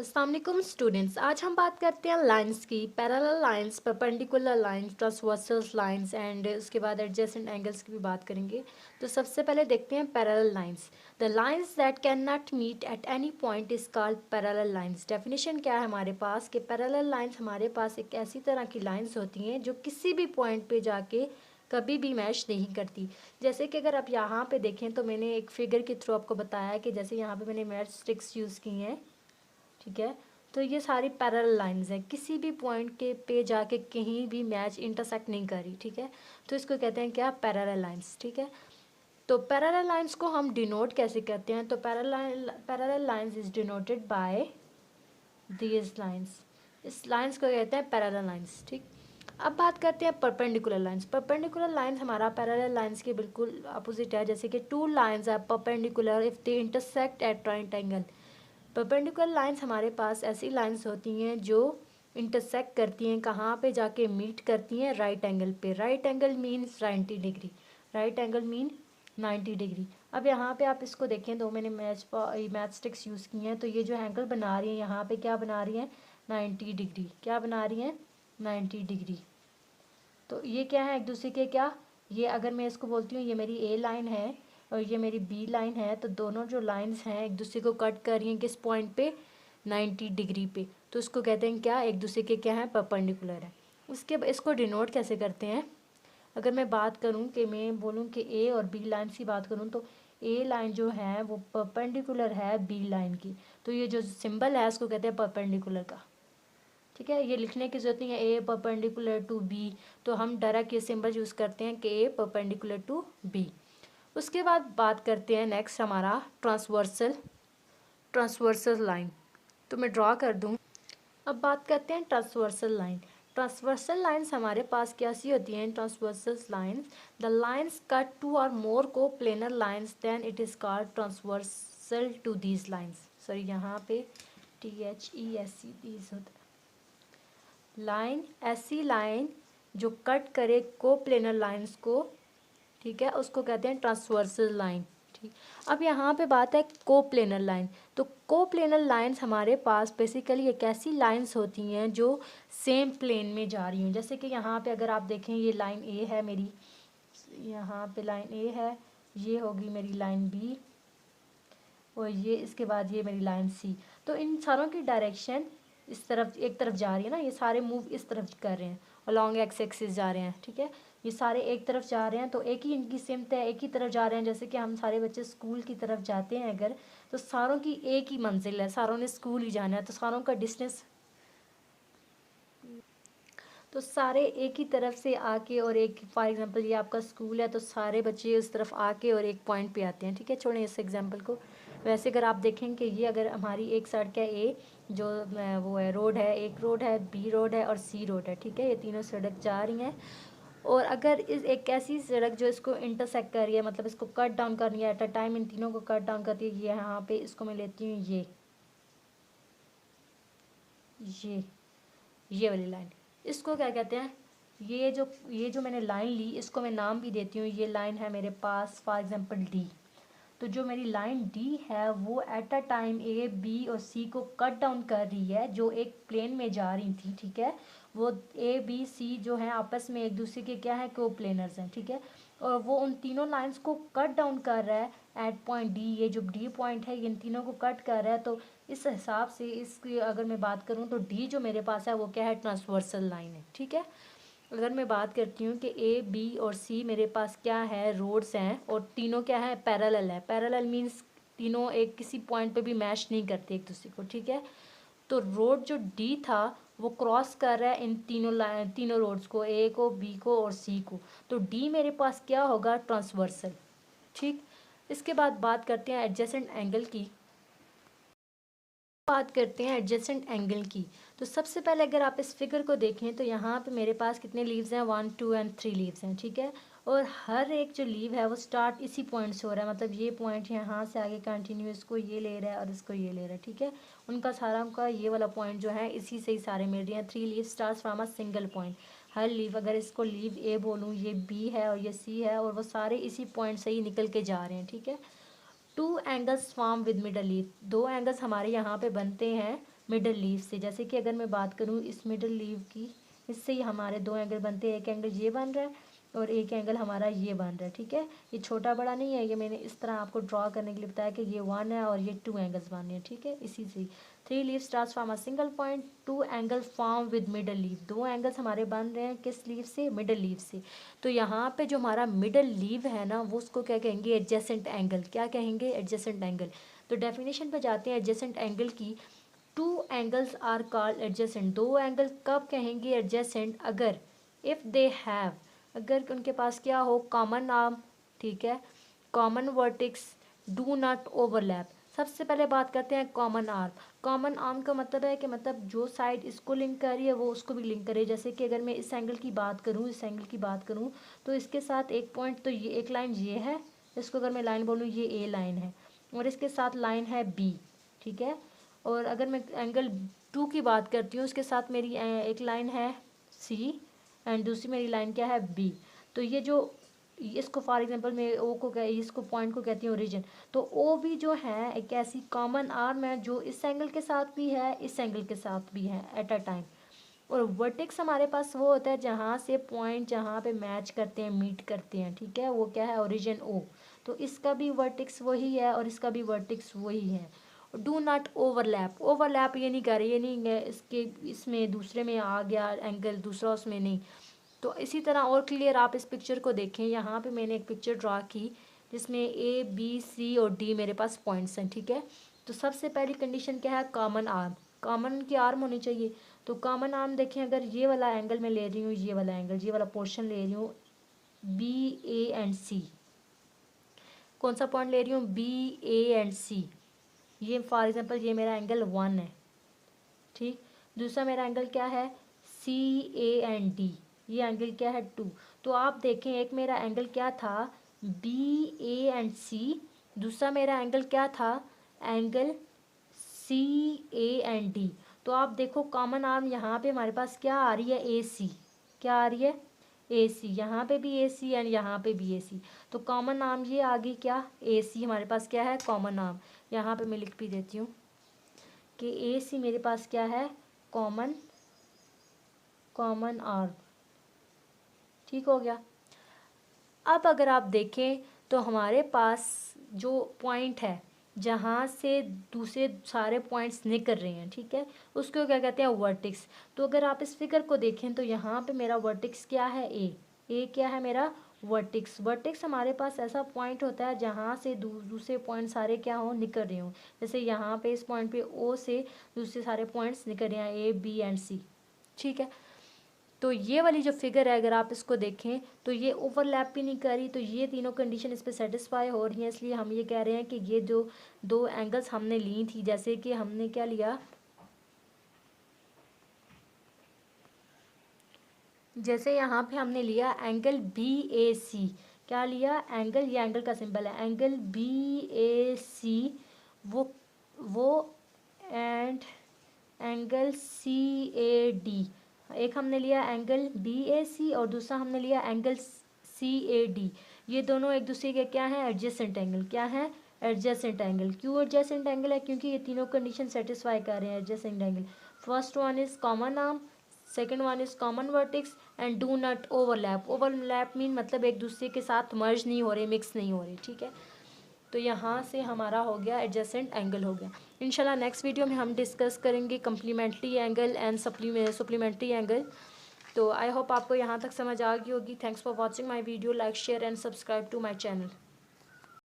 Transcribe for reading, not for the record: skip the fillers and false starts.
अस्सलाम वालेकुम स्टूडेंट्स। आज हम बात करते हैं लाइंस की। Parallel lines, perpendicular lines, transversal lines and उसके बाद एडजेसेंट एंगल्स की भी बात करेंगे। तो सबसे पहले देखते हैं parallel lines. The lines that can not meet at any point is called parallel lines. Definition क्या है हमारे पास कि पैरेलल लाइंस हमारे पास एक ऐसी तरह की लाइंस होती हैं जो किसी भी पॉइंट पे जाके कभी भी मैच नहीं करती। जैसे कि अगर आप यहाँ पे देखें तो मैंने एक फिगर के थ्रू आपको बताया कि जैसे यहाँ पे मैंने मैच स्टिक्स यूज़ की हैं, ठीक है। तो ये सारी पैरेलल लाइंस हैं, किसी भी पॉइंट के पे जाके कहीं भी मैच इंटरसेक्ट नहीं कर रही, ठीक है। तो इसको कहते हैं क्या, पैरेलल लाइंस, ठीक है। तो पैरेलल लाइंस को हम डिनोट कैसे करते हैं? तो parallel lines is denoted by these lines. इस लाइंस को कहते हैं पैरेलल लाइंस, ठीक। अब बात करते हैं परपेंडिकुलर लाइंस। परपेंडिकुलर लाइंस हमारा पैरेलल लाइंस के बिल्कुल अपोजिट है। जैसे कि two lines are perpendicular if they intersect at right angle. Perpendicular lines हमारे पास ऐसी लाइंस होती हैं जो इंटरसेक्ट करती हैं, कहाँ पे जाके मीट करती हैं, राइट एंगल पे। Right angle means 90 degree, right angle mean 90 degree. अब यहाँ पे आप इसको देखें तो मैंने मैथ स्टिक्स यूज़ की हैं। तो ये जो एंगल बना रही है यहाँ पे क्या बना रही हैं, 90 डिग्री। क्या बना रही हैं, 90 डिग्री। तो ये क्या है, एक दूसरे के क्या, ये अगर मैं इसको बोलती हूँ ये मेरी ए लाइन है और ये मेरी बी लाइन है, तो दोनों जो लाइंस हैं एक दूसरे को कट कर रही हैं किस पॉइंट पे, 90 डिग्री पे। तो इसको कहते हैं क्या, एक दूसरे के क्या है, परपेंडिकुलर है। उसके इसको डिनोट कैसे करते हैं? अगर मैं बात करूं कि मैं बोलूं कि ए और बी लाइन की बात करूं तो ए लाइन जो है वो परपेंडिकुलर है बी लाइन की। तो ये जो सिंबल है इसको कहते हैं परपेंडिकुलर का, ठीक है। ये लिखने की जरूरत नहीं है ए परपेंडिकुलर टू बी, तो हम डायरेक्ट ये सिंबल यूज़ करते हैं कि ए परपेंडिकुलर टू बी। उसके बाद बात करते हैं नेक्स्ट हमारा ट्रांसवर्सल, ट्रांसवर्सल लाइन। तो मैं ड्रॉ कर दूं। अब बात करते हैं ट्रांसवर्सल लाइन। ट्रांसवर्सल लाइंस हमारे पास कैसी होती हैं? Transversal lines, the lines cut two or more coplanar lines then it is called transversal to these lines. Sorry यहाँ पे THESC दीज होता है। लाइन, ऐसी लाइन जो कट करे को प्लेनर लाइंस को, ठीक है, उसको कहते हैं ट्रांसवर्सल लाइन, ठीक। अब यहाँ पे बात है को प्लेनर लाइन। तो को प्लेनर लाइंस हमारे पास बेसिकली एक ऐसी लाइंस होती हैं जो सेम प्लेन में जा रही हैं। जैसे कि यहाँ पे अगर आप देखें ये लाइन ए है मेरी, यहाँ पे लाइन ए है, ये होगी मेरी लाइन बी और ये इसके बाद ये मेरी लाइन सी। तो इन सारों की डायरेक्शन इस तरफ, एक तरफ जा रही है ना, ये सारे मूव इस तरफ कर रहे हैं, अलॉन्ग एक्स एक्सिस जा रहे हैं, ठीक है। ये सारे एक तरफ जा रहे हैं, तो एक ही इनकी सिमत है, एक ही तरफ जा रहे हैं। जैसे कि हम सारे बच्चे स्कूल की तरफ जाते हैं अगर, तो सारों की एक ही मंजिल है, सारों ने स्कूल ही जाना है, तो सारों का डिस्टेंस, तो सारे एक ही तरफ से आके और एक, फॉर एग्जांपल ये आपका स्कूल है तो सारे बच्चे उस तरफ आके और एक पॉइंट पे आते हैं, ठीक है। छोड़ें इस एग्जांपल को। वैसे अगर आप देखें कि ये अगर हमारी एक सड़क है ए, जो वो है रोड है, एक रोड है, बी रोड है और सी रोड है, ठीक है। ये तीनों सड़क जा रही हैं और अगर इस एक ऐसी सड़क जो इसको इंटरसेक्ट कर रही है, मतलब इसको कट डाउन कर रही है एट अ टाइम, इन तीनों को कट डाउन करती है, ये यहाँ पे इसको मैं लेती हूँ ये वाली लाइन, इसको क्या कहते हैं, ये जो मैंने लाइन ली इसको मैं नाम भी देती हूँ। ये लाइन है मेरे पास फॉर एग्जांपल डी। तो जो मेरी लाइन डी है वो at a time A B और सी को कट डाउन कर रही है, जो एक प्लेन में जा रही थी, ठीक है। वो ए बी सी जो है आपस में एक दूसरे के क्या है, को प्लेनर्स हैं, ठीक है। और वो उन तीनों लाइंस को कट डाउन कर रहा है एट पॉइंट डी। ये जो डी पॉइंट है इन तीनों को कट कर रहा है। तो इस हिसाब से इसकी अगर मैं बात करूँ तो डी जो मेरे पास है वो क्या है, ट्रांसवर्सल लाइन है, ठीक है। अगर मैं बात करती हूँ कि ए बी और सी मेरे पास क्या है, रोड्स हैं और तीनों क्या है, पैरेलल है। पैरेलल मीन्स तीनों एक किसी पॉइंट पे भी मैच नहीं करते एक दूसरे को, ठीक है। तो रोड जो डी था वो क्रॉस कर रहा है इन तीनों रोड्स को, ए को, बी को और सी को। तो डी मेरे पास क्या होगा, ट्रांसवर्सल, ठीक। इसके बाद बात करते हैं एडजेसेंट एंगल की। बात करते हैं एडजेसेंट एंगल की। तो सबसे पहले अगर आप इस फिगर को देखें तो यहाँ पे मेरे पास कितने लीव्स हैं, 1 2 एंड 3 लीव्स हैं, ठीक है। और हर एक जो लीव है वो स्टार्ट इसी पॉइंट से हो रहा है, मतलब ये पॉइंट यहाँ से आगे कंटिन्यू इसको ये ले रहा है और इसको ये ले रहा है, ठीक है। उनका सारा का ये वाला पॉइंट जो है इसी से ही सारे मिल रहे हैं। 3 leave start from a single point. Her leave, अगर इसको लीव ए बोलूँ, ये बी है और ये सी है, और वो सारे इसी पॉइंट से ही निकल के जा रहे हैं, ठीक है। 2 angles form with middle leaf, 2 angles हमारे यहाँ पे बनते हैं मिडल लीव से। जैसे कि अगर मैं बात करूँ इस मिडल लीव की, इससे ही हमारे दो एंगल बनते हैं, एक एंगल ये बन रहा है और एक एंगल हमारा ये बन रहा है, ठीक है। ये छोटा बड़ा नहीं है, ये मैंने इस तरह आपको ड्रॉ करने के लिए बताया कि ये 1 है और ये 2 एंगल्स बन रहे हैं, ठीक है। इसी से 3 leaves starts from a single point, 2 angle form with middle leave, 2 angles हमारे बन रहे हैं किस लीव से, मिडल लीव से। तो यहाँ पे जो हमारा मिडल लीव है ना, वो उसको क्या कहेंगे, एडजेसेंट एंगल। क्या कहेंगे, एडजेसेंट एंगल। तो डेफिनेशन पे जाते हैं एडजेसेंट एंगल की। 2 angles are called adjacent, 2 angle कब कहेंगे एडजेसेंट, अगर इफ़ दे हैव, अगर उनके पास क्या हो, कॉमन आर्म, ठीक है, common vertex, do not overlap. सबसे पहले बात करते हैं कॉमन आर्म। कॉमन आर्म का मतलब है कि मतलब जो साइड इसको लिंक कर रही है वो उसको भी लिंक करे। जैसे कि अगर मैं इस एंगल की बात करूँ, इस एंगल की बात करूँ तो इसके साथ एक पॉइंट, तो ये एक लाइन ये है, इसको अगर मैं लाइन बोलूँ ये ए लाइन है और इसके साथ लाइन है बी, ठीक है। और अगर मैं एंगल 2 की बात करती हूँ, उसके साथ मेरी एक लाइन है सी एंड दूसरी मेरी लाइन क्या है, बी। तो ये जो इसको फॉर एग्जांपल मैं ओ को इसको पॉइंट को कहती हूँ ओरिजिन। तो ओ भी जो है एक ऐसी कॉमन आर्म है जो इस एंगल के साथ भी है, इस एंगल के साथ भी है एट अ टाइम। और वर्टेक्स हमारे पास वो होता है जहाँ से पॉइंट जहाँ पे मैच करते हैं, मीट करते हैं, ठीक है, वो क्या है, ओरिजिन ओ। तो इसका भी वर्टेक्स वही है और इसका भी वर्टेक्स वही है। डू नॉट ओवरलैप, ओवरलैप ये नहीं कर रही, ये नहीं है इसके इसमें दूसरे में आ गया एंगल, दूसरा उसमें नहीं। तो इसी तरह और क्लियर आप इस पिक्चर को देखें, यहाँ पे मैंने एक पिक्चर ड्रा की जिसमें ए बी सी और डी मेरे पास पॉइंट्स हैं, ठीक है। तो सबसे पहली कंडीशन क्या है, कॉमन आर्म, कॉमन की आर्म होनी चाहिए। तो कॉमन आर्म देखें, अगर ये वाला एंगल मैं ले रही हूँ, ये वाला एंगल, ये वाला पोर्शन ले रही हूँ, बी ए एंड सी, कौन सा पॉइंट ले रही हूँ, बी ए एंड सी। ये फॉर एग्जांपल ये मेरा एंगल 1 है, ठीक। दूसरा मेरा एंगल क्या है, सी ए एंड डी, ये एंगल क्या है 2। तो आप देखें एक मेरा एंगल क्या था, बी ए एंड सी, दूसरा मेरा एंगल क्या था, angle C A and D. तो आप देखो कॉमन आर्म यहाँ पे हमारे पास क्या आ रही है, ए सी, क्या आ रही है, ए सी, यहाँ पे भी ए सी एंड यहाँ पे भी ए सी। तो कॉमन आर्म ये आ गई क्या, ए सी हमारे पास क्या है, कॉमन आर्म। यहाँ पे मैं लिख भी देती हूँ कि ए सी मेरे पास क्या है, कॉमन आर्म, ठीक हो गया। अब अगर आप देखें तो हमारे पास जो पॉइंट है जहाँ से दूसरे सारे पॉइंट्स निकल रहे हैं, ठीक है, उसको क्या कहते हैं, वर्टेक्स। तो अगर आप इस फिगर को देखें तो यहाँ पे मेरा वर्टेक्स क्या है, ए क्या है मेरा वर्टेक्स। वर्टेक्स हमारे पास ऐसा पॉइंट होता है जहाँ से दूसरे पॉइंट सारे क्या हो, निकल रहे हों। जैसे यहाँ पे इस पॉइंट पे ओ से दूसरे सारे पॉइंट्स निकल रहे हैं, ए बी एंड सी, ठीक है। तो ये वाली जो फिगर है अगर आप इसको देखें तो ये ओवरलैप भी नहीं कर रही, तो ये तीनों कंडीशन इस पे सेटिस्फाई हो रही हैं। इसलिए हम ये कह रहे हैं कि ये जो 2 एंगल्स हमने ली थी, जैसे कि हमने क्या लिया, जैसे यहाँ पे हमने लिया एंगल बी ए सी, क्या लिया एंगल, ये एंगल का सिंबल है, एंगल बी ए सी, वो and angle C A D. एक हमने लिया एंगल बी ए सी और दूसरा हमने लिया एंगल सी ए डी। ये दोनों एक दूसरे के क्या है, एडजेसेंट एंगल, क्या है, एडजेसेंट एंगल। क्यों एडजेसेंट एंगल है, क्योंकि ये तीनों कंडीशन सेटिस्फाई कर रहे हैं, adjacent angle. First one is common arm, second one is common vertex and do not overlap. Overlap mean मतलब एक दूसरे के साथ मर्ज नहीं हो रहे, मिक्स नहीं हो रहे, ठीक है। तो यहाँ से हमारा हो गया एडजेसेंट एंगल हो गया। इंशाल्लाह नेक्स्ट वीडियो में हम डिस्कस करेंगे complementary angle and supplementary angle. तो आई होप आपको यहाँ तक समझ आ गई होगी। Thanks for watching my video, like share and subscribe to my channel.